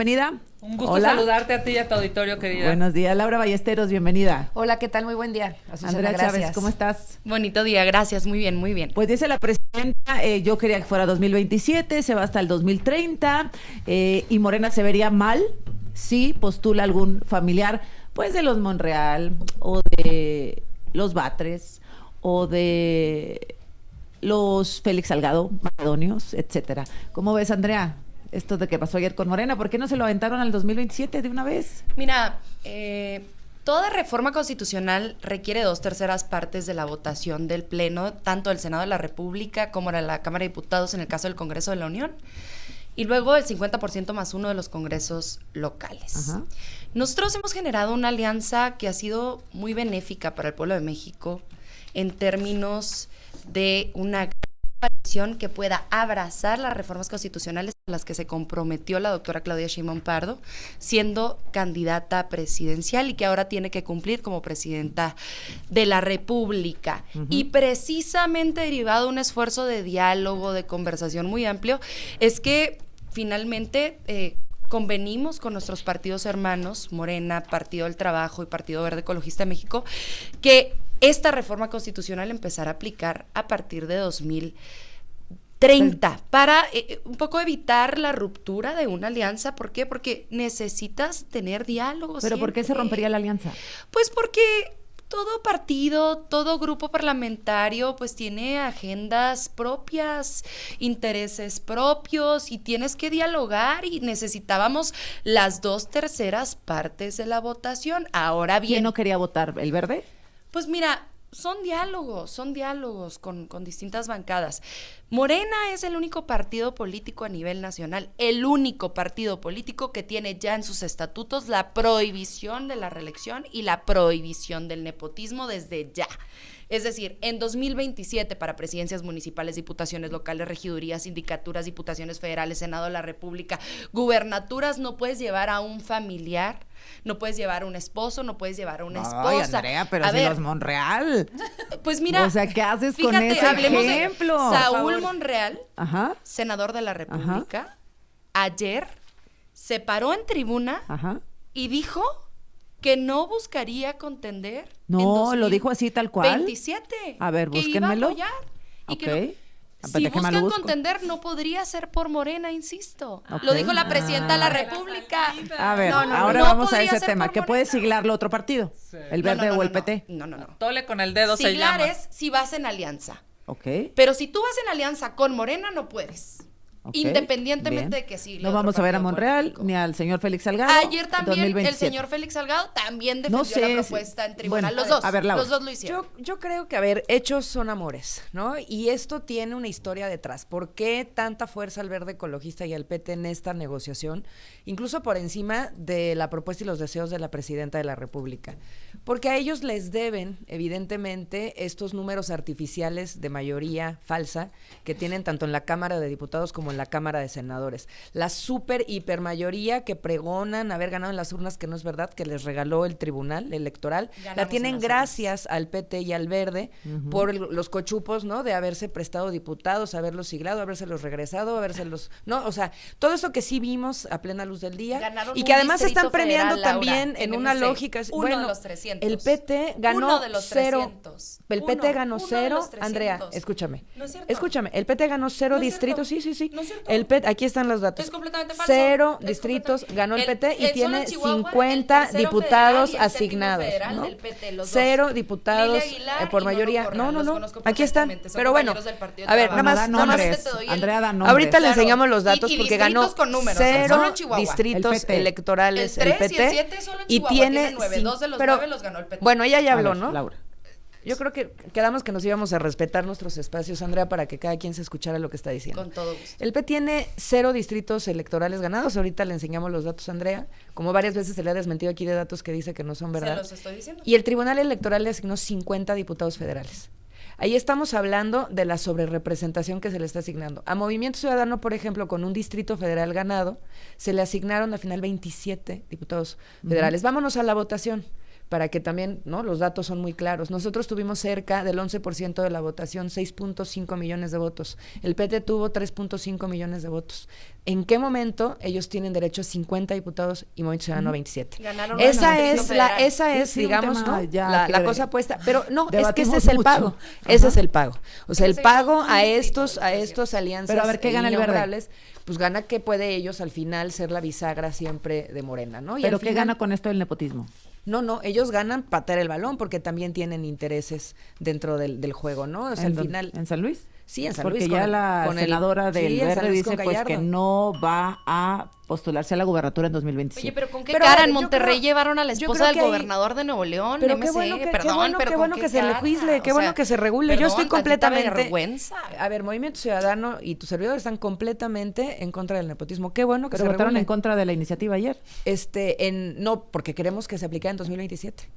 Bienvenida. Un gusto Hola. saludarte a ti y a tu auditorio, querida. Buenos días, Laura Ballesteros, bienvenida. Hola, ¿qué tal? Muy buen día. Azucena, Andrea gracias. Chávez, ¿cómo estás? Bonito día, gracias, muy bien, muy bien. Pues dice la presidenta, yo quería que fuera 2027, se va hasta el 2030, y Morena se vería mal si postula algún familiar, pues de los Monreal, o de los Batres, o de los Félix Salgado, Macedonios, etcétera. ¿Cómo ves, Andrea, esto de que pasó ayer con Morena? ¿Por qué no se lo aventaron al 2027 de una vez? Mira, toda reforma constitucional requiere 2/3 partes de la votación del Pleno, tanto del Senado de la República como de la Cámara de Diputados en el caso del Congreso de la Unión, y luego el 50% más uno de los congresos locales. Ajá. Nosotros hemos generado una alianza que ha sido muy benéfica para el pueblo de México en términos de una coalición que pueda abrazar las reformas constitucionales a las que se comprometió la doctora Claudia Sheinbaum Pardo, siendo candidata presidencial y que ahora tiene que cumplir como presidenta de la República. Y precisamente derivado de un esfuerzo de diálogo, de conversación muy amplio, es que finalmente convenimos con nuestros partidos hermanos, Morena, Partido del Trabajo y Partido Verde Ecologista de México, que esta reforma constitucional empezará a aplicar a partir de 2030 para un poco evitar la ruptura de una alianza. ¿Por qué? Porque necesitas tener diálogos. ¿Pero por qué se rompería la alianza? Pues porque todo partido, todo grupo parlamentario, pues tiene agendas propias, intereses propios, y tienes que dialogar, y necesitábamos las 2/3 partes de la votación. Ahora bien, ¿Quién no quería votar? ¿El Verde? pues mira, son diálogos con distintas bancadas. Morena es el único partido político a nivel nacional, el único partido político que tiene ya en sus estatutos la prohibición de la reelección y la prohibición del nepotismo desde ya. Es decir, en 2027 para presidencias municipales, diputaciones locales, regidurías, sindicaturas, diputaciones federales, Senado de la República, gubernaturas, no puedes llevar a un familiar, no puedes llevar a un esposo, no puedes llevar a una esposa. Ay, Andrea, pero A si ver, los Monreal. pues mira, O sea, ¿qué haces con fíjate, ese hablemos de ejemplo? Saúl Monreal, Ajá, senador de la República, ayer se paró en tribuna ajá. y dijo que no buscaría contender. No, lo dijo así tal cual. 27. A ver, que búsquenmelo. iba a apoyar y Ok. que no. Si Déjame lo buscan busco. contender, no podría ser por Morena, insisto. Ok. Lo dijo la presidenta de la Ah. República. A ver, No, no, ahora no vamos a podría ese ser tema. por ¿Qué Morena. puede siglarlo otro partido? ¿El Verde o el PT? No. Tole con el dedo se Siglar llama. es si vas en alianza. Ok. Pero si tú vas en alianza con Morena, no puedes. Ok, Independientemente bien. de que sí. No vamos a ver a Monreal ni al señor Félix Salgado. Ayer también 2027. el señor Félix Salgado también No defendió sé la si- propuesta en tribunal. bueno, los dos. a ver, Laura. Los dos lo hicieron. Yo creo que, a ver, hechos son amores, ¿no? Y esto tiene una historia detrás. ¿Por qué tanta fuerza al Verde Ecologista y al PT en esta negociación? Incluso por encima de la propuesta y los deseos de la Presidenta de la República. Porque a ellos les deben, evidentemente, estos números artificiales de mayoría falsa que tienen tanto en la Cámara de Diputados como en la Cámara de Senadores. La super hiper mayoría que pregonan haber ganado en las urnas, que no es verdad, que les regaló el Tribunal Electoral, Ganamos la tienen en las gracias al PT y al Verde por los cochupos, ¿no? De haberse prestado diputados, haberlos siglado, habérselos regresado, habérselos, ¿no? O sea, todo eso que sí vimos a plena luz del día Ganaron y un que además se están distrito premiando federal, Laura, también en una MC. lógica. Uno de los 300. El PT ganó Uno de los 0. 300. El PT ganó Uno de 0. los 300. Andrea, escúchame. No es cierto. Escúchame, el PT ganó 0 No es distritos, cierto. sí. No es cierto. El PT, aquí están los datos. Es completamente falso. 0 Es distritos completamente- ganó el PT y solo tiene en Chihuahua, 50 el tercero diputados federal y el séptimo asignados, federal ¿no? del PT, los dos. 0 diputados Lili Aguilar por y mayoría. Nono No, Corral, los no. conozco Aquí están. perfectamente, son Pero bueno, compañeros del Partido a ver, Trabajo. nada más, Da nada más. nombres. te doy el- Andrea da nombres. Ahorita le Claro. enseñamos los datos Y porque ganó distritos con números, solo 0 en Chihuahua. distritos El PT. electorales El el 3 y el PT 7 solo en y Chihuahua, tiene tiene 9. Dos de los 9 los ganó el PT. Bueno, ella ya A habló, ver, ¿no? Laura. Yo creo que quedamos que nos íbamos a respetar nuestros espacios, Andrea, para que cada quien se escuchara lo que está diciendo. Con todo gusto. El P tiene 0 distritos electorales ganados. Ahorita le enseñamos los datos, Andrea. Como varias veces se le ha desmentido aquí de datos que dice que no son Se verdad. los estoy diciendo. Y el Tribunal Electoral le asignó 50 diputados federales. Ahí estamos hablando de la sobrerepresentación que se le está asignando. A Movimiento Ciudadano, por ejemplo, con un distrito federal ganado, se le asignaron al final 27 diputados federales. Vámonos a la votación. para que también, ¿no? Los datos son muy claros. Nosotros tuvimos cerca del 11% de la votación, 6.5 millones de votos. El PT tuvo 3.5 millones de votos. ¿En qué momento ellos tienen derecho a 50 diputados y Movimiento Ciudadano a 27? Ganaron Esa es, Sí, digamos, un tema ¿no? ya La que cosa puesta. Pero no, es que debatimos ese es el mucho. pago. Ajá. Ese es el pago. O sea, el Ese pago es a un estos distrito, alianzas Pero a ver, ¿qué gana el Verde? innombrables, pues gana que puede ellos al final ser la bisagra siempre de Morena, ¿no? Y ¿Pero al qué final- gana con esto del nepotismo? No, ellos ganan patear el balón porque también tienen intereses dentro del juego, ¿no? O sea, al ¿En final... ¿En San Luis? Sí, en San Porque Luis. ya la senadora del sí, en San Verde Luis dice con pues que Gallardo. no va a postularse a la gubernatura en 2027. Oye, pero ¿con qué Pero, cara a ver, en yo Monterrey creo- llevaron a la yo esposa creo del que ahí- gobernador de Nuevo León? Pero MC, qué bueno que, perdón, pero qué ¿con bueno qué que se cara? legisle, qué O bueno sea, que se regule. Yo perdón, estoy tantita completamente... vergüenza. A ver, Movimiento Ciudadano y tu servidor están completamente en contra del nepotismo. Qué bueno que Pero se votaron regule. en contra de la iniciativa ayer. No, porque queremos que se aplique en 2027.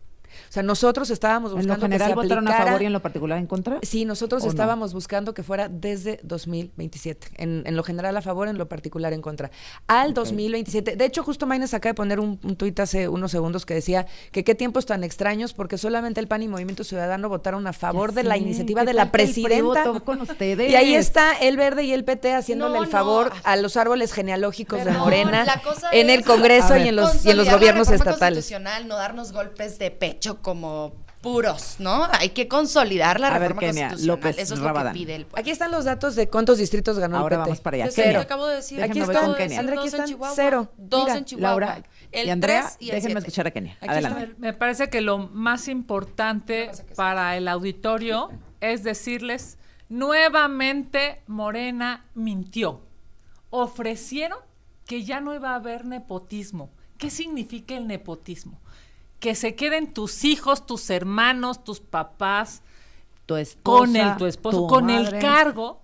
O sea, nosotros estábamos En lo buscando general que se votaron a aplicara... favor y en lo particular en contra. Sí, nosotros ¿O no? estábamos buscando que fuera desde 2027. En lo general a favor, en lo particular en contra. Al 2027. De hecho, justo Maynes acaba de poner un tuit hace unos segundos que decía que qué tiempos tan extraños, porque solamente el PAN y Movimiento Ciudadano votaron a favor de la sé, iniciativa ¿qué de la tal que el PRI presidenta. votó con ustedes? Y ahí está el Verde y el PT haciéndole No, el favor no. a los árboles genealógicos de Perdón, Morena la cosa en el es- Congreso A y ver. en los Consolidar gobiernos la reforma estatales. constitucional, no darnos golpes de pecho como puros, ¿no? Hay que consolidar la A ver, reforma Kenia, constitucional. López Eso es Rabadán. lo que pide el pueblo. Aquí están los datos de cuántos distritos ganó Ahora el PT. vamos para allá. Yo sé, Cero. lo acabo de decir. Aquí Aquí están, están, Kenia. Andrea, aquí dos en están Chihuahua, cero. dos Mira, en Chihuahua. Laura el y Andrea, 3 y el déjenme 7. escuchar a Kenia. Aquí Adelante. está. Me parece que lo más importante para el auditorio es decirles, nuevamente Morena mintió. Ofrecieron que ya no iba a haber nepotismo. ¿Qué significa el nepotismo? Que se queden tus hijos, tus hermanos, tus papás, Tu esposa, tu esposo, tu con madre. el cargo,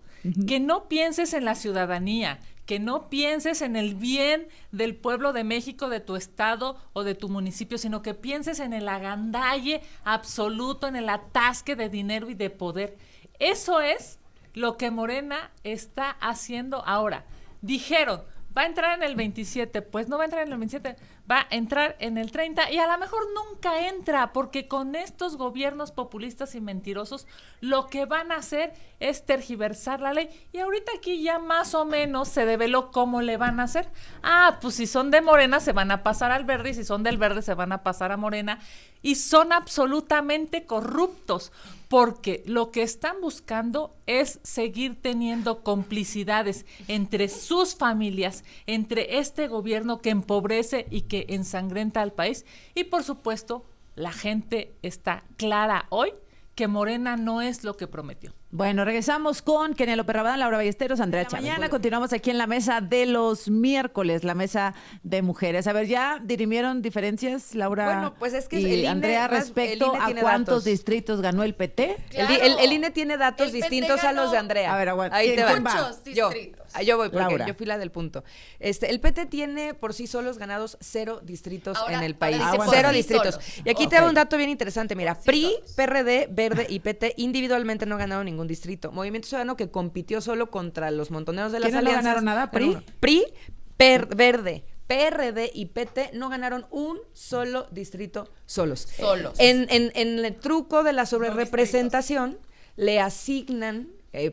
que no pienses en la ciudadanía, que no pienses en el bien del pueblo de México, de tu estado o de tu municipio, sino que pienses en el agandalle absoluto, en el atasque de dinero y de poder. Eso es lo que Morena está haciendo ahora. Dijeron, va a entrar en el 27, pues no va a entrar en el 27, va a entrar en el 30 y a lo mejor nunca entra, porque con estos gobiernos populistas y mentirosos lo que van a hacer es tergiversar la ley. Y ahorita aquí ya más o menos se develó cómo le van a hacer. Ah, pues si son de Morena se van a pasar al Verde y si son del Verde se van a pasar a Morena y son absolutamente corruptos, porque lo que están buscando es seguir teniendo complicidades entre sus familias, entre este gobierno que empobrece y que ensangrenta al país. Y por supuesto, la gente está clara hoy que Morena no es lo que prometió. Bueno, regresamos con Kenia López Rabadán, Laura Ballesteros, Andrea Chávez. Mañana continuamos aquí en la mesa de los miércoles, la mesa de mujeres. A ver, ¿ya dirimieron diferencias, Laura? Bueno, pues es que y el INE Andrea, más- respecto el INE a tiene cuántos datos. distritos ganó el PT. Claro. El INE tiene datos El PT distintos a los de ganó. Andrea. A ver, aguanta. Ahí te ¿Quién va. va? Muchos distritos. Yo voy, porque Laura. yo fui la del punto. El PT tiene por sí solos ganados 0 distritos Ahora- en el ahora país. dice por 0 sí distritos. solos. Y aquí Ok. te da un dato bien interesante. Mira, Sí PRI, solos. PRD, Verde y PT individualmente no ganaron ningún distrito. Movimiento Ciudadano que compitió solo contra los montoneros de las ¿Quiénes no alianzas. ganaron nada? ¿PRI? Ganó uno. Verde, PRD y PT no ganaron un solo distrito solos. Solos. En el truco de la sobrerepresentación le asignan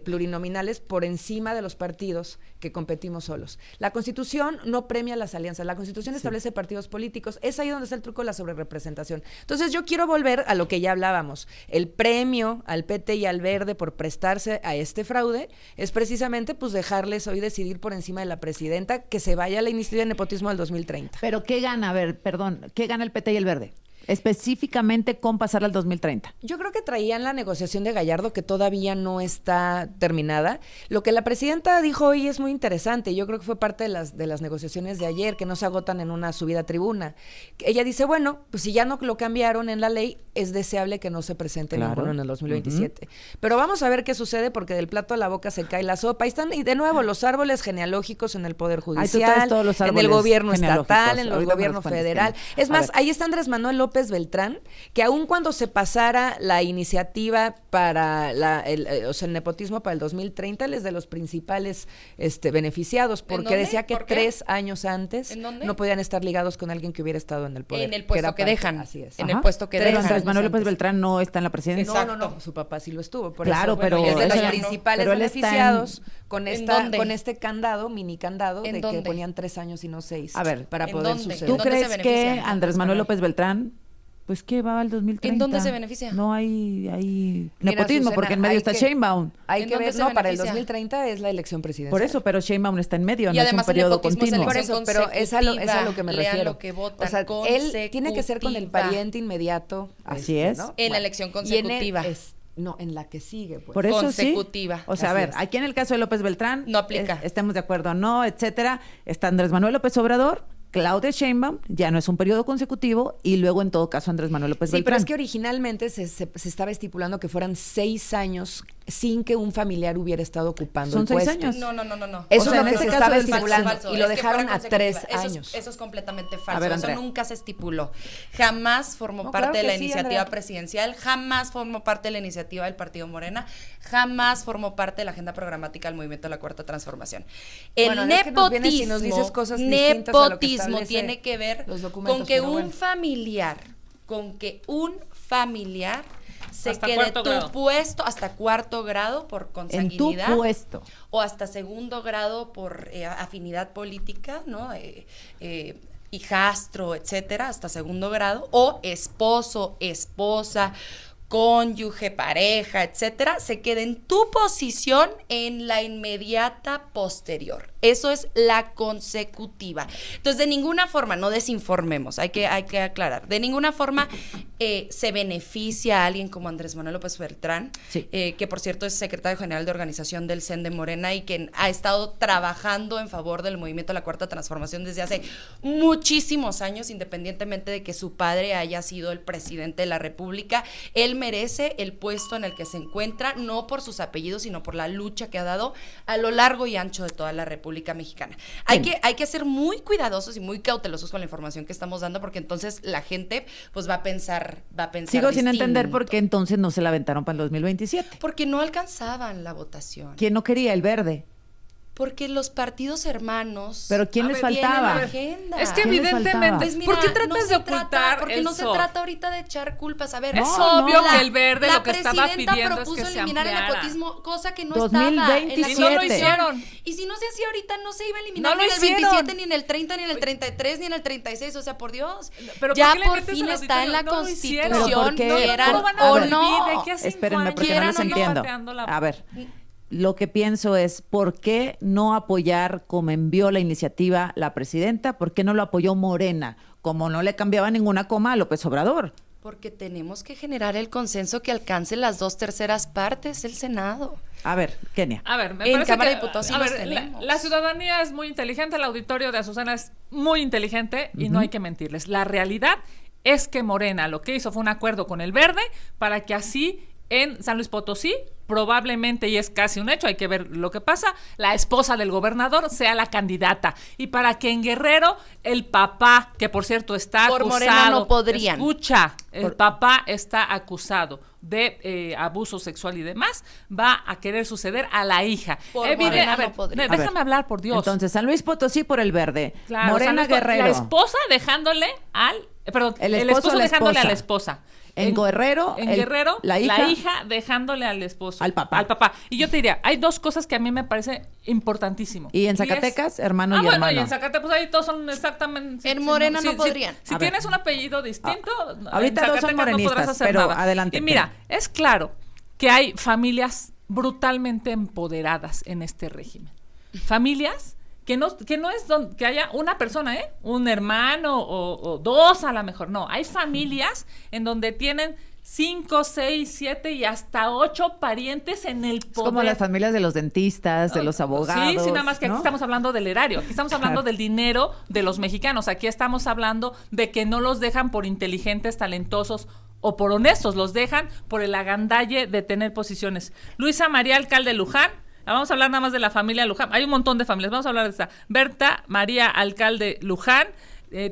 plurinominales por encima de los partidos que competimos solos. La Constitución no premia las alianzas, la Constitución establece partidos políticos, es ahí donde está el truco de la sobrerepresentación. Entonces yo quiero volver a lo que ya hablábamos, el premio al PT y al Verde por prestarse a este fraude es precisamente pues dejarles hoy decidir por encima de la presidenta que se vaya a la iniciativa de nepotismo del 2030. Pero ¿qué gana? A ver, perdón, ¿qué gana el PT y el Verde? Específicamente con pasar al 2030. Yo creo que traían la negociación de Gallardo que todavía no está terminada. Lo que la presidenta dijo hoy es muy interesante. Yo creo que fue parte de las negociaciones de ayer que no se agotan en una subida a tribuna. Ella dice, bueno, pues si ya no lo cambiaron en la ley, es deseable que no se presente Claro. ninguno en el 2027. Pero vamos a ver qué sucede porque del plato a la boca se cae la sopa. Ahí están, y de nuevo, los árboles genealógicos en el Poder Ahí tú Judicial, traes todos los en el árboles gobierno genealógicos. estatal, en el Ahorita me gobierno los cuentas, federal. Kenia. Es A más, ver. ahí está Andrés Manuel López López Beltrán, que aun cuando se pasara la iniciativa para o sea, el nepotismo para el 2030, él es de los principales beneficiados, porque decía que 3 años antes no podían estar ligados con alguien que hubiera estado en el poder. En el puesto que dejan. Así es. En el puesto que Pero dejan. Andrés Manuel López Beltrán no está en la presidencia. No, su papá sí lo estuvo. Por Claro, eso, pero y es de los ella no. principales Pero él está beneficiados con dónde? con este candado, mini candado, ¿En de dónde? que ponían 3 años y no 6. A ver, para ¿en poder dónde? suceder. ¿Tú dónde se crees que beneficia Andrés Manuel López Beltrán, pues que va al 2030? ¿En dónde se beneficia? No hay Mira, nepotismo, Susana, porque en medio hay está que- Sheinbaum. Hay ¿En que dónde ver, se no, para el beneficia? 2030 es la elección presidencial. Por eso, pero Sheinbaum está en medio, Y no es un además el periodo nepotismo es continuo. Por elección eso, pero es a lo que me lean refiero. lo que votan, o sea, él tiene que ser con el consecutiva. pariente inmediato. Así es. ¿no? En la elección Y en consecutiva. no, en la que sigue, pues. Por eso Consecutiva. sí. O sea, a Así ver, es. aquí en el caso de López Beltrán, No aplica. Estemos de acuerdo, no, etcétera. Está Andrés Manuel López Obrador, Claudia Sheinbaum, ya no es un periodo consecutivo, y luego en todo caso Andrés Manuel López Sí, Beltrán. pero es que originalmente se estaba estipulando que fueran 6 años sin que un familiar hubiera estado ocupando Son el 6 puesto. años. No. Eso O sea, es lo en que se este estaba caso es estipulando falso. y lo Es que dejaron fuera a 3 consecutiva. años. Eso es completamente A falso. ver, Eso Andrea. nunca se estipuló. Jamás formó No, parte claro de la que sí, iniciativa Andrea. presidencial, jamás formó parte de la iniciativa del Partido Morena, jamás formó parte de la agenda programática del Movimiento de la Cuarta Transformación. El Bueno, es que nos vienes y nepotismo, nos dices cosas distintas a lo que nepotismo establece tiene que ver los documentos, con que pero un bueno. familiar, se Hasta quede cuarto tu grado. puesto hasta 4º grado por En tu consanguinidad puesto. o hasta 2º grado por afinidad política, ¿no? Hijastro, etcétera, hasta 2º grado, o esposo, esposa, cónyuge, pareja, etcétera, se quede en tu posición en la inmediata posterior. Eso es la consecutiva. Entonces, de ninguna forma, no desinformemos, hay que aclarar, de ninguna forma se beneficia a alguien como Andrés Manuel López Beltrán, Sí. que por cierto es secretario general de organización del CEN de Morena y que ha estado trabajando en favor del movimiento de la Cuarta Transformación desde hace muchísimos años, independientemente de que su padre haya sido el presidente de la República. Él merece el puesto en el que se encuentra, no por sus apellidos, sino por la lucha que ha dado a lo largo y ancho de toda la República Mexicana. Hay que ser muy cuidadosos y muy cautelosos con la información que estamos dando, porque entonces la gente pues va a pensar Sigo sin entender distinto. por qué entonces no se la aventaron para el 2027. Porque no alcanzaban la votación. ¿Quién no quería? El verde. Porque los partidos hermanos. ¿Pero quién les tienen faltaba? agenda. Es que ¿Quién les evidentemente, faltaba? Pues mira, ¿por qué tratas no de se ocultar trata, porque el no se sol? trata ahorita de echar culpas. A ver, Es No, obvio no. que el verde la lo que estaba presidenta pidiendo es propuso que se eliminar el ampliara. nepotismo, cosa que no estaba en la 2027. Y no lo Constitución. hicieron. Y si no se hacía ahorita, no se iba a eliminar No lo ni en el hicieron. 27, ni en el 30, ni en el 33, ni en el 36. O sea, por Dios. Pero ya ¿por qué le por metes fin al está en la auditorio? No lo hicieron. Pero Constitución, ¿por qué? quieran ¿Cómo van a o prohibir no. de aquí a 5 Espérenme, años? porque no Quieran les o no. entiendo. Pateando la- A ver, lo que pienso es, ¿por qué no apoyar como envió la iniciativa la presidenta? ¿Por qué no lo apoyó Morena? Como no le cambiaba ninguna coma a López Obrador. Porque tenemos que generar el consenso que alcance las 2/3 partes del Senado. A ver, Kenia. A ver, me En parece Cámara que, de Diputados sí a los ver, tenemos. la ciudadanía es muy inteligente, el auditorio de Azucena es muy inteligente y no hay que mentirles. La realidad es que Morena lo que hizo fue un acuerdo con el Verde para que así en San Luis Potosí, probablemente, y es casi un hecho, hay que ver lo que pasa, la esposa del gobernador sea la candidata. Y para que en Guerrero el papá, que por cierto está Por acusado, Morena no podrían. escucha, el papá está acusado de abuso sexual y demás, va a querer suceder a la hija. Por Evide- Morena a ver, no podría. A déjame ver, hablar, por Dios. Entonces, San Luis Potosí por el verde. Claro, Morena San Luis Potosí, Guerrero. la esposa dejándole al... perdón, El el esposo esposo a la dejándole a la esposa. esposa. En Guerrero, En Guerrero, la hija dejándole al esposo. al papá. Al papá. Y yo te diría, hay dos cosas que a mí me parece importantísimo. Y en es- Zacatecas, hermano y bueno, hermano. y en Zacatecas, pues ahí todos son exactamente... En Morena no podrían. Si A ver. tienes un apellido distinto, ahorita en dos son Zacatecas morenistas, no podrás hacer pero nada. adelante, Y mira, es claro que hay familias brutalmente empoderadas en este régimen. Familias que no es que haya una persona, un hermano o dos a lo mejor. No, hay familias en donde tienen 5, 6, 7 y hasta 8 parientes en el Es poder. como las familias de los dentistas, de los abogados. Sí, nada más que ¿no? aquí estamos hablando del erario, aquí estamos hablando Claro. del dinero de los mexicanos, aquí estamos hablando de que no los dejan por inteligentes, talentosos o por honestos, los dejan por el agandalle de tener posiciones. Luisa María, alcalde Luján. Vamos a hablar nada más de la familia Luján. Hay un montón de familias. Vamos a hablar de esta. Berta María, alcalde Luján.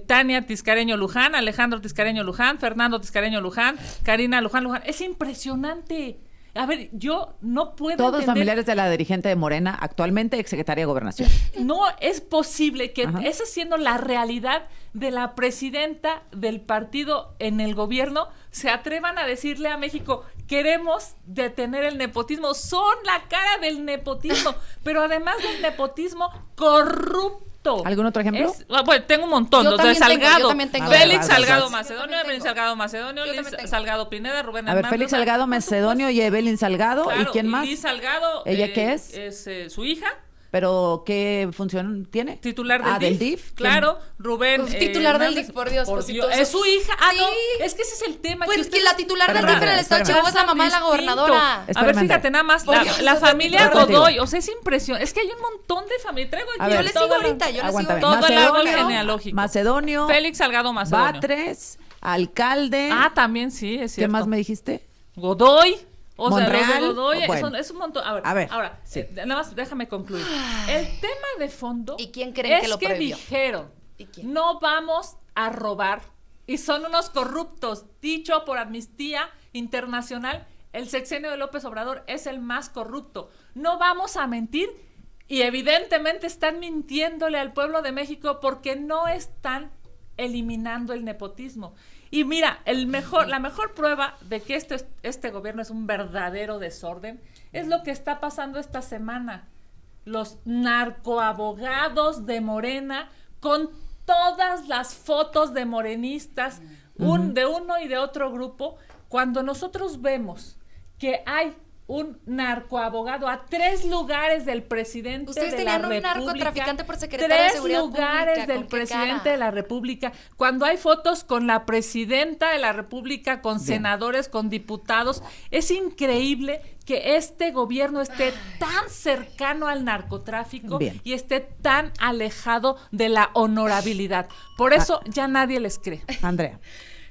Tania Tiscareño Luján, Alejandro Tiscareño Luján, Fernando Tiscareño Luján, Karina Luján. Es impresionante. A ver, yo no puedo Todos entender. familiares de la dirigente de Morena, actualmente exsecretaria de Gobernación. No es posible que Ajá. esa siendo la realidad de la presidenta del partido en el gobierno, se atrevan a decirle a México, queremos detener el nepotismo. Son la cara del nepotismo, pero además del nepotismo corrupto. ¿Algún otro ejemplo? Bueno, tengo un montón. Yo Los de también tengo, Salgado, yo también tengo. Félix A ver, Salgado vas. Macedonio, Yo también Evelyn tengo. Salgado Macedonio, Yo Liz también tengo. Salgado Pineda, Rubén A ver, Hernández. Félix Salgado Por Macedonio y Evelyn Salgado. supuesto. ¿Y quién Claro, más? Liz Salgado. ¿Ella qué es? Es su hija. ¿Pero qué función tiene? Titular del del DIF. DIF. Claro, Rubén. Pues, titular del Hernández. DIF, por Dios, pues, entonces- Es su hija. Ah, Sí. no, es que ese es el tema. Pues que ustedes- la titular del Espérame, DIF en el estado de espérame. Chihuahua es la mamá de la Distinto. gobernadora. A ver, Espérame, fíjate, nada más, Por la, Dios, la eso familia es contigo. Godoy, o sea, es impresionante. Es que hay un montón de familias. Traigo A aquí ver. Yo le sigo todo el- ahorita, yo le sigo Aguántame. todo el árbol Macedonio, genealógico. Macedonio, Félix Salgado Macedonio. Batres, alcalde. Ah, también sí, es ¿Qué cierto. más me dijiste? Godoy. O sea, Monreal, los de Godoy bueno. es un montón. A ver, ahora, sí. nada más déjame concluir. El tema de fondo ¿Y quién creen es que lo que prohibió? dijeron, ¿Y quién? no vamos a robar y son unos corruptos. Dicho por Amnistía Internacional, el sexenio de López Obrador es el más corrupto. No vamos a mentir y evidentemente están mintiéndole al pueblo de México porque no están eliminando el nepotismo. Y mira, la mejor prueba de que este gobierno es un verdadero desorden es lo que está pasando esta semana. Los narcoabogados de Morena con todas las fotos de morenistas, de uno y de otro grupo, cuando nosotros vemos que hay un narcoabogado a 3 lugares del presidente Ustedes de la tenían un República. narcotraficante por secretario de 3 Seguridad lugares Pública, del ¿con qué presidente cara? de la República. Cuando hay fotos con la presidenta de la República, con senadores, con diputados, es increíble que este gobierno esté tan cercano al narcotráfico Bien. y esté tan alejado de la honorabilidad. Por eso ya nadie les cree. Andrea.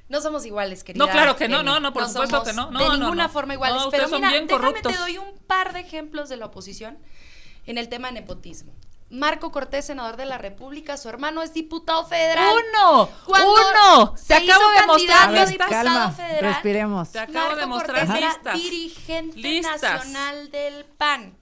No somos iguales, querida. No, claro que no, Jenny. no, por supuesto somos que no. No, de no, ninguna no. forma iguales. No, Pero ustedes son mira, bien déjame corruptos. te doy un par de ejemplos de la oposición en el tema de nepotismo. Marco Cortés, senador de la República, su hermano es diputado federal. ¡Uno! Se Te acabo hizo de mostrar candidato a listas. diputado Calma, federal. respiremos. Te acabo de Marco mostrar Cortés era listas. dirigente Listas. nacional del PAN.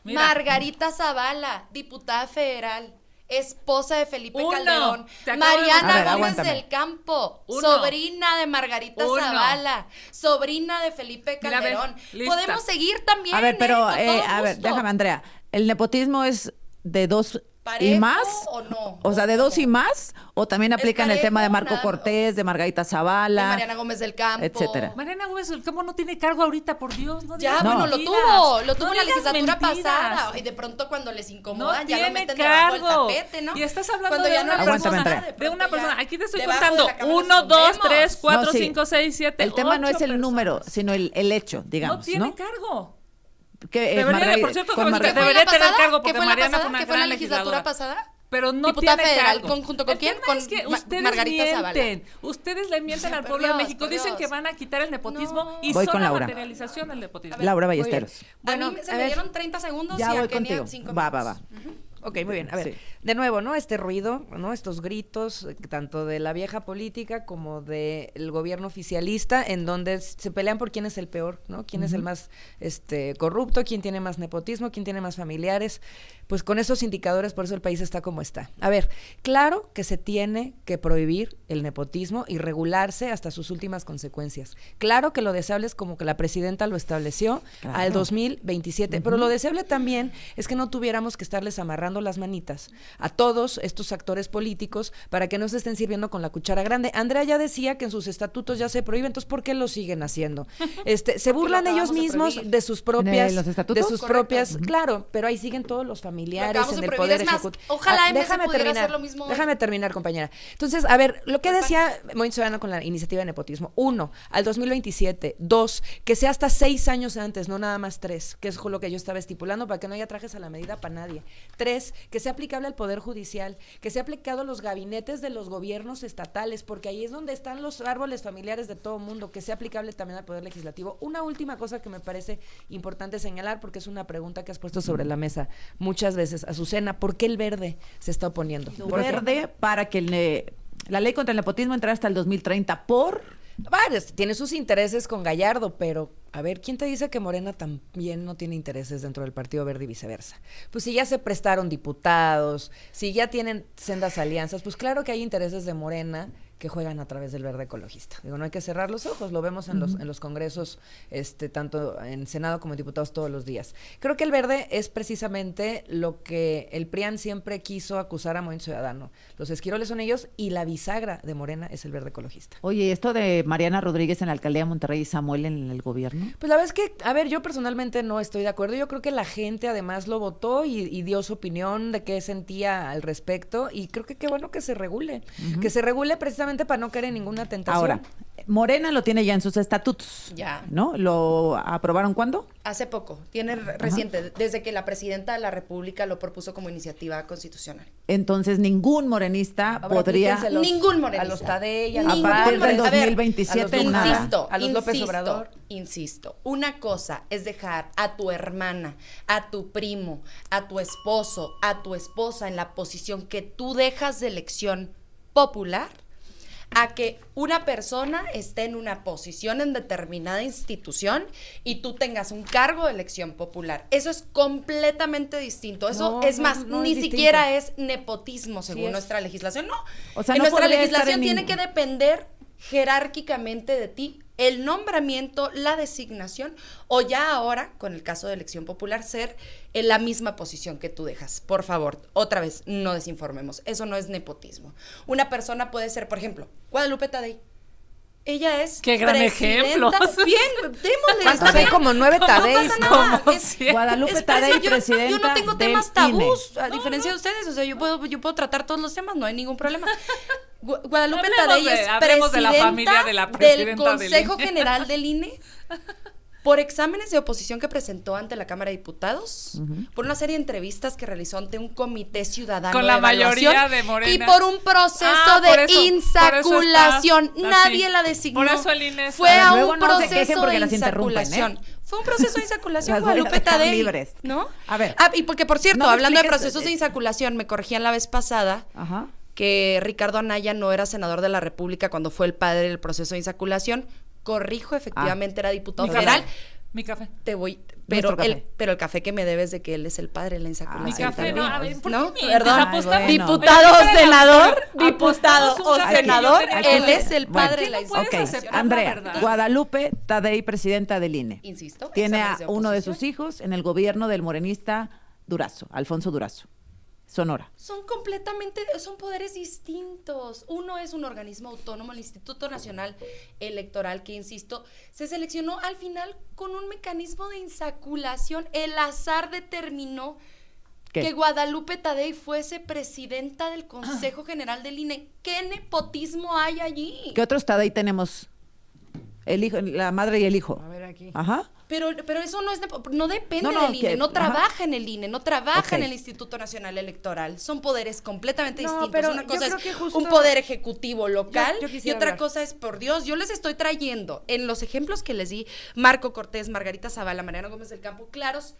Mira. Margarita Zavala, diputada federal, esposa de Felipe Uno. Calderón. Te acabo de Mariana mostrar. A ver, Gómez aguántame. del Campo, Uno. sobrina de Margarita Uno. Zavala, sobrina de Felipe Mira, a ver, Calderón. lista. Podemos seguir también. A ver, pero, con todo a ver, gusto. déjame, Andrea. ¿El nepotismo es de 2 y ¿Parejo más? o no? O sea, ¿de 2 y más? ¿O también aplican el parejo, tema de Marco nada. Cortés, de Margarita De Zavala? Mariana Gómez del Campo. etcétera. Mariana Gómez del Campo no tiene cargo ahorita, por Dios. No Ya, digas bueno, mentiras. lo tuvo No en la digas legislatura mentiras. pasada. Y de pronto cuando les incomoda, No ya lo tiene meten debajo del cargo. tapete, ¿no? Y estás hablando Cuando de ya una no les persona. gusta, Aguántame, de De pronto una ya persona. Aquí te estoy debajo contando. de la cama 1, nos 2, escondemos. 3, 4, No, sí. 5, 6, 7. El tema no es el número, sino el hecho, digamos, No tiene ¿no? cargo. Que, Debería, por cierto, con que Margarita- debería tener cargo ¿Qué porque fue en la Mariana pasada? fue una ¿Qué fue en la gran legislatura legisladora. pasada? Pero no Diputada tiene federal, cargo. ¿junto con El quién? tema Con es que Ma- ustedes Margarita Zavala. mienten. Ustedes le mienten sea, al por pueblo de Dios, México. por Dicen Dios. que van a quitar el nepotismo No. y Voy son con la Laura. materialización del nepotismo. Laura Muy bien. Ballesteros. Bueno, a mí se a me ver, dieron 30 segundos Ya y a voy Kenia contigo. 5 Va, minutos. va, va. Ok, muy bien. A ver, Sí. de nuevo, ¿no? Este ruido, ¿no? Estos gritos, tanto de la vieja política como del gobierno oficialista, en donde se pelean por quién es el peor, ¿no? Quién es el más corrupto, quién tiene más nepotismo, quién tiene más familiares. Pues con esos indicadores, por eso el país está como está. A ver, claro que se tiene que prohibir el nepotismo y regularse hasta sus últimas consecuencias. Claro que lo deseable es como que la presidenta lo estableció Claro. al 2027, pero lo deseable también es que no tuviéramos que estarles amarrando las manitas a todos estos actores políticos para que no se estén sirviendo con la cuchara grande. Andrea ya decía que en sus estatutos ya se prohíbe, entonces ¿por qué lo siguen haciendo? Se burlan lo ellos acabamos de mismos prohibir. de sus propias, los estatutos? de sus Correcto. propias, claro, pero ahí siguen todos los familiares acabamos en de el prohibir. poder Es más, ejecutivo. ojalá MC Déjame pudiera terminar, hacer lo mismo hoy. déjame terminar, compañera. Entonces, a ver, lo que decía Movimiento Ciudadano con la iniciativa de nepotismo, 1, al 2027, 2, que sea hasta 6 años antes, no nada más 3, que es lo que yo estaba estipulando para que no haya trajes a la medida para nadie. 3, que sea aplicable al Poder Judicial, que sea aplicado a los gabinetes de los gobiernos estatales, porque ahí es donde están los árboles familiares de todo mundo, que sea aplicable también al Poder Legislativo. Una última cosa que me parece importante señalar, porque es una pregunta que has puesto sobre la mesa muchas veces, Azucena, ¿por qué el verde se está oponiendo? ¿Por qué? Verde para que La ley contra el nepotismo entrará hasta el 2030 por... Varios, tiene sus intereses con Gallardo, pero a ver, ¿quién te dice que Morena también no tiene intereses dentro del Partido Verde y viceversa? Pues si ya se prestaron diputados, si ya tienen sendas alianzas, pues claro que hay intereses de Morena que juegan a través del Verde Ecologista. Digo, no hay que cerrar los ojos, lo vemos en los congresos, tanto en Senado como en diputados todos los días. Creo que el Verde es precisamente lo que el PRIAN siempre quiso acusar a Movimiento Ciudadano. Los esquiroles son ellos y la bisagra de Morena es el Verde Ecologista. Oye, esto de Mariana Rodríguez en la alcaldía de Monterrey y Samuel en el gobierno. Pues la verdad es que, a ver, yo personalmente no estoy de acuerdo. Yo creo que la gente además lo votó y dio su opinión de qué sentía al respecto y creo que qué bueno que se regule. Que se regule precisamente para no caer en ninguna tentación. Ahora, Morena lo tiene ya en sus estatutos. Ya. ¿No? ¿Lo aprobaron cuándo? Hace poco, tiene reciente, desde que la presidenta de la República lo propuso como iniciativa constitucional. Entonces ningún morenista Ahora, podría... aplíquense Ningún morenista. A los Tadei, a Ningún los morenista. Bartlett, A ver, 2027 a nada. Insisto, a los López Obrador. Insisto, una cosa es dejar a tu hermana, a tu primo, a tu esposo, a tu esposa en la posición que tú dejas de elección popular, a que una persona esté en una posición en determinada institución y tú tengas un cargo de elección popular. Eso es completamente distinto. Eso No, es no, más, no ni es siquiera es nepotismo según es. nuestra legislación. No, O sea, en no nuestra podría estar legislación en tiene ningún- que depender jerárquicamente de ti el nombramiento, la designación o ya ahora, con el caso de elección popular, ser en la misma posición que tú dejas. Por favor, otra vez, no desinformemos. Eso no es nepotismo. Una persona puede ser, por ejemplo, Guadalupe Tadei. Ella es ¡Qué gran ejemplo! Bien, démosle. ¿Cuántos está hay? bien. Como 9 No Tadeis, pasa ¿no? nada. Como Es- siete. Guadalupe es Tadei, precioso. presidenta Yo no tengo del temas tabús, INE. a diferencia de ustedes. O sea, yo puedo tratar todos los temas, no hay ningún problema. Guadalupe Hablemos Tadei de- es hablemos de la presidenta familia de la del presidenta del Consejo INE. General del INE por exámenes de oposición que presentó ante la Cámara de Diputados, por una serie de entrevistas que realizó ante un comité ciudadano Con de la evaluación mayoría de Morena. y por un proceso Por de eso insaculación. está Nadie así. la designó. Por eso el INE está- Fue a Luego un no se quejen proceso porque de las interrumpen, ¿eh? insaculación. Fue un proceso de insaculación, Las voy a Guadalupe dejar Tadei, libres. ¿no? A ver. Y porque, por cierto, No me hablando de expliques, procesos de insaculación, me corregían la vez pasada Ajá. que Ricardo Anaya no era senador de la República cuando fue el padre del proceso de insaculación. Corrijo, efectivamente era diputado Mi federal. café. Mi café. Te voy, Nuestro café. pero el café que me debes de que él es el padre de la insaculación. Mi café, no, a ver, ¿por qué ¿No? mientes? Perdón. Apostamos- Ay, bueno. Diputado o Pero senador, apostamos diputado un o café, senador, yo tenía él que- es el Bueno, padre de la ¿qué no puedes Ok, insaculación. aceptar la Andrea, verdad? Guadalupe Tadei, presidenta del INE. Insisto, Tiene a exámenes de uno de oposición. sus hijos en el gobierno del morenista Durazo, Alfonso Durazo, Sonora. Son poderes distintos. Uno es un organismo autónomo, el Instituto Nacional Electoral, que, insisto, se seleccionó al final con un mecanismo de insaculación. El azar determinó ¿Qué? que Guadalupe Tadei fuese presidenta del Consejo General del INE. ¿Qué nepotismo hay allí? ¿Qué otros Tadei tenemos? El hijo, la madre y el hijo. A ver aquí. Ajá. Pero eso no depende No, del INE, que- no ajá. trabaja en el INE, no trabaja en Ok. el Instituto Nacional Electoral. Son poderes completamente No, distintos. pero Una yo cosa creo es que justo- un poder ejecutivo local Yo y quisiera otra hablar. cosa es, por Dios, yo les estoy trayendo en los ejemplos que les di, Marco Cortés, Margarita Zavala, Mariano Gómez del Campo, claros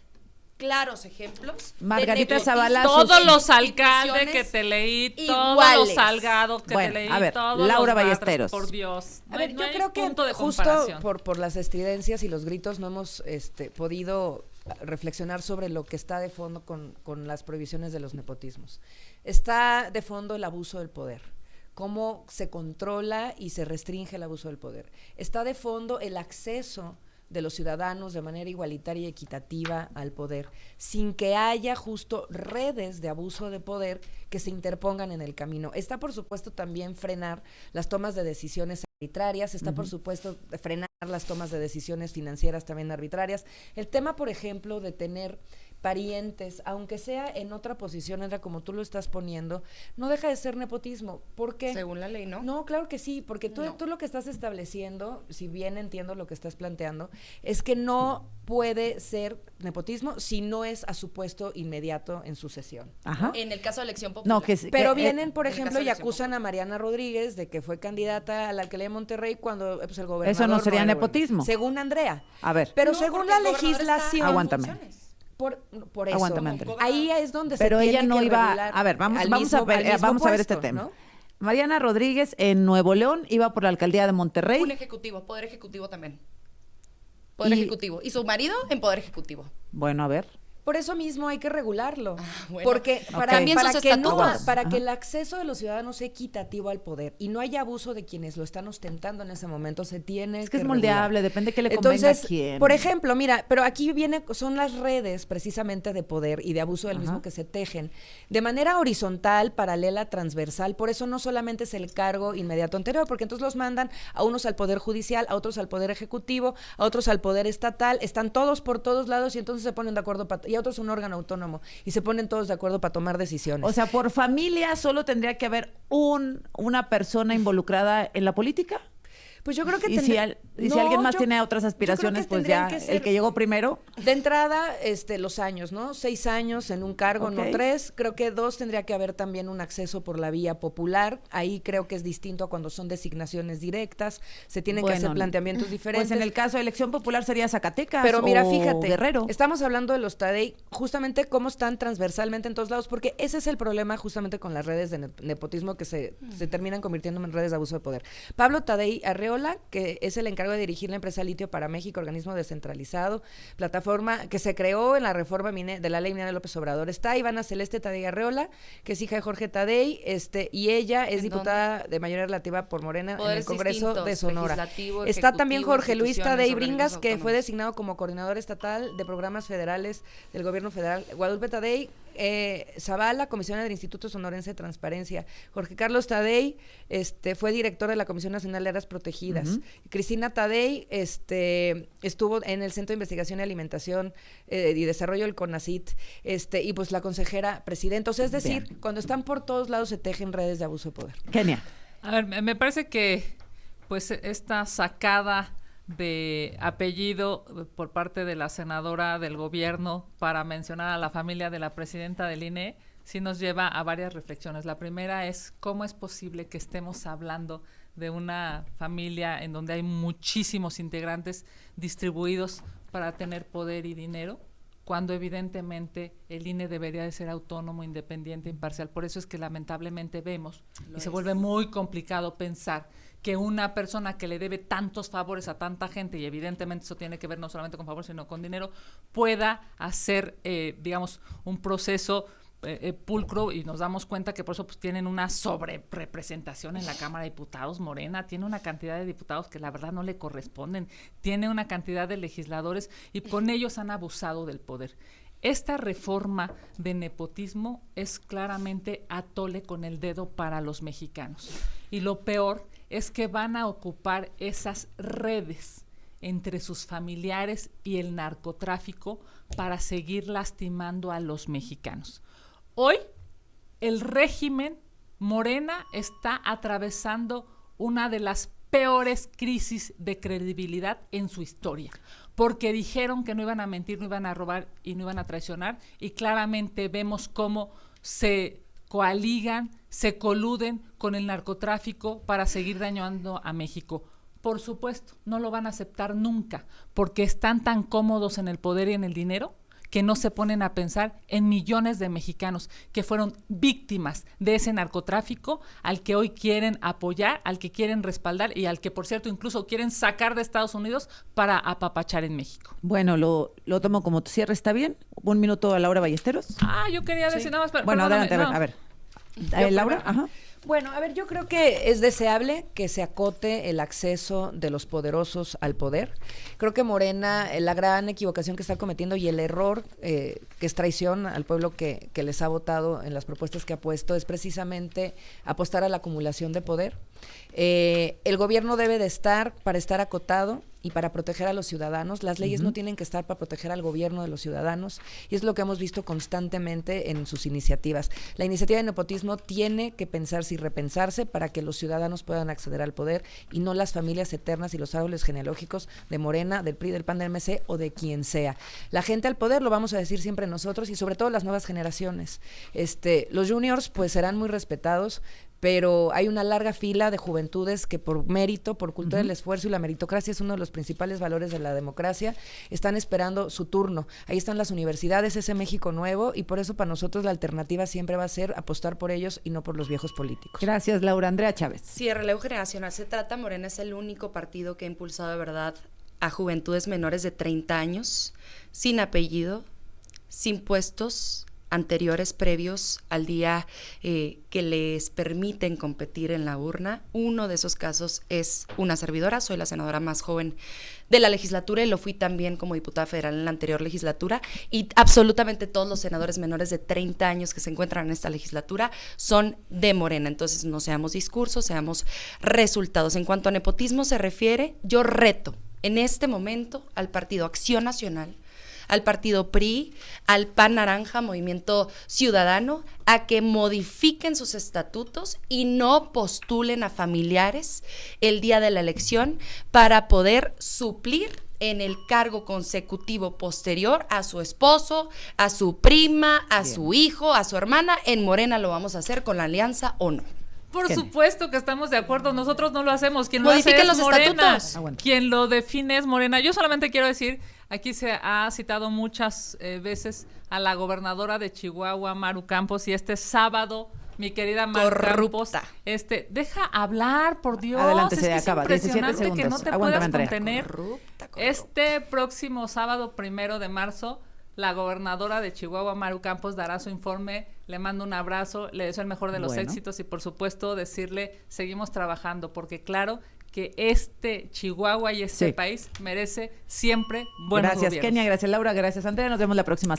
ejemplos. de Margarita nepotismo. Zavala, Todos sus los alcaldes que instituciones te leí, todos iguales. los Salgado que Bueno, te leí, a ver, todos Laura los Barras, Ballesteros. por Dios. A ver, No yo hay creo que punto de justo comparación. por las estridencias y los gritos no hemos podido reflexionar sobre lo que está de fondo con las prohibiciones de los nepotismos. Está de fondo el abuso del poder, cómo se controla y se restringe el abuso del poder. Está de fondo el acceso de los ciudadanos de manera igualitaria y equitativa al poder, sin que haya justo redes de abuso de poder que se interpongan en el camino. Está, por supuesto, también frenar las tomas de decisiones arbitrarias, está, por supuesto, frenar las tomas de decisiones financieras también arbitrarias. El tema, por ejemplo, de tener parientes, aunque sea en otra posición, era como tú lo estás poniendo, no deja de ser nepotismo. ¿Por qué? Según la ley, ¿no? No, claro que sí, porque tú lo que estás estableciendo, si bien entiendo lo que estás planteando, es que no puede ser nepotismo si no es a su puesto inmediato en sucesión. Ajá. En el caso de elección popular. No, que Pero que, vienen, por en el ejemplo, caso de y elección acusan a Mariana Rodríguez de que fue candidata a la alcaldía de Monterrey cuando pues, el gobernador... Eso no sería era nepotismo. gobernador. Según Andrea. A ver. Pero No, según porque la el gobernador está legislación... en Aguántame. funciones. Por eso, Aguántame, Andrea. ahí es donde Pero se ella tiene no que iba, regular a ver, vamos al a mismo- ver, al mismo vamos a ver este puesto, tema. ¿no? Mariana Rodríguez en Nuevo León iba por la alcaldía de Monterrey. Un ejecutivo, poder ejecutivo también. Poder ejecutivo. Y su marido en poder ejecutivo. Bueno, a ver. Por eso mismo hay que regularlo. Bueno. Porque para También sus que estatutos. para que el acceso de los ciudadanos sea equitativo al poder y no haya abuso de quienes lo están ostentando en ese momento, se tiene Es que es regular. moldeable, depende de qué le convenga Entonces, a quién. por ejemplo, mira, pero aquí son las redes precisamente de poder y de abuso del mismo que se tejen de manera horizontal, paralela, transversal. Por eso no solamente es el cargo inmediato anterior, porque entonces los mandan a unos al Poder Judicial, a otros al Poder Ejecutivo, a otros al Poder Estatal, están todos por todos lados y entonces se ponen de acuerdo, y a otros un órgano autónomo, y se ponen todos de acuerdo para tomar decisiones. O sea, por familia solo tendría que haber una persona involucrada en la política. Pues yo creo que Y si alguien más tiene otras aspiraciones, pues ya el que llegó primero. De entrada, los años, ¿no? 6 años en un cargo, no 3. Creo que 2 tendría que haber también un acceso por la vía popular. Ahí creo que es distinto a cuando son designaciones directas. Se tienen que hacer planteamientos diferentes. Pues en el caso de elección popular sería Zacatecas. Pero mira, o fíjate, Guerrero. Estamos hablando de los Tadei, justamente cómo están transversalmente en todos lados, porque ese es el problema justamente con las redes de nepotismo que se terminan convirtiendo en redes de abuso de poder. Pablo Tadei Arreola, que es el encargado de dirigir la empresa Litio para México, organismo descentralizado, plataforma que se creó en la reforma de la ley minera de López Obrador. Está Ivana Celeste Tadei Arreola, que es hija de Jorge Tadei, y ella es diputada de mayoría relativa por Morena en el Congreso de Sonora. Está también Jorge Luis Tadei Bringas, que fue designado como coordinador estatal de programas federales del gobierno federal. Guadalupe Tadei Zavala, comisionada del Instituto Sonorense de Transparencia. Jorge Carlos Tadei fue director de la Comisión Nacional de Áreas Protegidas. Cristina Tadei estuvo en el Centro de Investigación y Alimentación y Desarrollo del CONACYT, y pues la consejera presidenta. O sea, es decir, cuando están por todos lados se tejen redes de abuso de poder. Kenia. A ver, me parece que pues esta sacada de apellido por parte de la senadora del gobierno para mencionar a la familia de la presidenta del INE sí nos lleva a varias reflexiones. La primera es cómo es posible que estemos hablando de una familia en donde hay muchísimos integrantes distribuidos para tener poder y dinero, cuando evidentemente el INE debería de ser autónomo, independiente, imparcial. Por eso es que lamentablemente vemos y se vuelve muy complicado pensar que una persona que le debe tantos favores a tanta gente, y evidentemente eso tiene que ver no solamente con favores, sino con dinero, pueda hacer, digamos, un proceso pulcro, y nos damos cuenta que por eso pues tienen una sobrerepresentación en la Cámara de Diputados. Morena tiene una cantidad de diputados que la verdad no le corresponden, tiene una cantidad de legisladores y con ellos han abusado del poder. Esta reforma de nepotismo es claramente atole con el dedo para los mexicanos, y lo peor es que van a ocupar esas redes entre sus familiares y el narcotráfico para seguir lastimando a los mexicanos. Hoy, el régimen Morena está atravesando una de las peores crisis de credibilidad en su historia, porque dijeron que no iban a mentir, no iban a robar y no iban a traicionar, y claramente vemos cómo se coaligan, se coluden con el narcotráfico para seguir dañando a México. Por supuesto, no lo van a aceptar nunca, porque están tan cómodos en el poder y en el dinero que no se ponen a pensar en millones de mexicanos que fueron víctimas de ese narcotráfico, al que hoy quieren apoyar, al que quieren respaldar y al que, por cierto, incluso quieren sacar de Estados Unidos para apapachar en México. Bueno, lo tomo como tu cierre, ¿está bien? Un minuto a Laura Ballesteros. Yo quería decir nada más. Bueno, adelante, a ver. Laura, ajá. Bueno, a ver, yo creo que es deseable que se acote el acceso de los poderosos al poder. Creo que Morena, la gran equivocación que está cometiendo y el error que es traición al pueblo que les ha votado en las propuestas que ha puesto, es precisamente apostar a la acumulación de poder. El gobierno debe de estar para estar acotado y para proteger a los ciudadanos. Las leyes no tienen que estar para proteger al gobierno de los ciudadanos, y es lo que hemos visto constantemente en sus iniciativas. La iniciativa de nepotismo tiene que pensarse y repensarse para que los ciudadanos puedan acceder al poder, y no las familias eternas y los árboles genealógicos de Morena, del PRI, del PAN, del MC o de quien sea. La gente al poder lo vamos a decir siempre nosotros, y sobre todo las nuevas generaciones. Los juniors pues serán muy respetados, pero hay una larga fila de juventudes que por mérito, por cultura del esfuerzo, y la meritocracia es uno de los principales valores de la democracia, están esperando su turno. Ahí están las universidades, ese México nuevo, y por eso para nosotros la alternativa siempre va a ser apostar por ellos y no por los viejos políticos. Gracias, Laura. Andrea Chávez. Si de relevo generacional se trata, Morena es el único partido que ha impulsado de verdad a juventudes menores de 30 años, sin apellido, sin puestos anteriores, previos al día que les permiten competir en la urna. Uno de esos casos es una servidora, soy la senadora más joven de la legislatura y lo fui también como diputada federal en la anterior legislatura, y absolutamente todos los senadores menores de 30 años que se encuentran en esta legislatura son de Morena. Entonces no seamos discursos, seamos resultados. En cuanto a nepotismo se refiere, yo reto en este momento al Partido Acción Nacional, al partido PRI, al PAN Naranja, Movimiento Ciudadano, a que modifiquen sus estatutos y no postulen a familiares el día de la elección para poder suplir en el cargo consecutivo posterior a su esposo, a su prima, a su hijo, a su hermana. En Morena lo vamos a hacer con la alianza o no. Por supuesto que estamos de acuerdo, nosotros no lo hacemos, quien lo hace Modifiquen es los Morena, estatutos. quien lo define es Morena. Yo solamente quiero decir, aquí se ha citado muchas veces a la gobernadora de Chihuahua, Maru Campos, y este sábado, mi querida Maru Campos, deja hablar, por Dios. Adelante, es se que acaba, es 17 impresionante que no segundos. te Aguántame, puedas Andrea. contener. Este próximo sábado 1 de marzo, la gobernadora de Chihuahua, Maru Campos, dará su informe. Le mando un abrazo, le deseo el mejor de los éxitos y por supuesto decirle, seguimos trabajando, porque claro que este Chihuahua y este país merece siempre buenos Gracias, gobiernos. Kenia, gracias, Laura, gracias, Andrea. Nos vemos la próxima.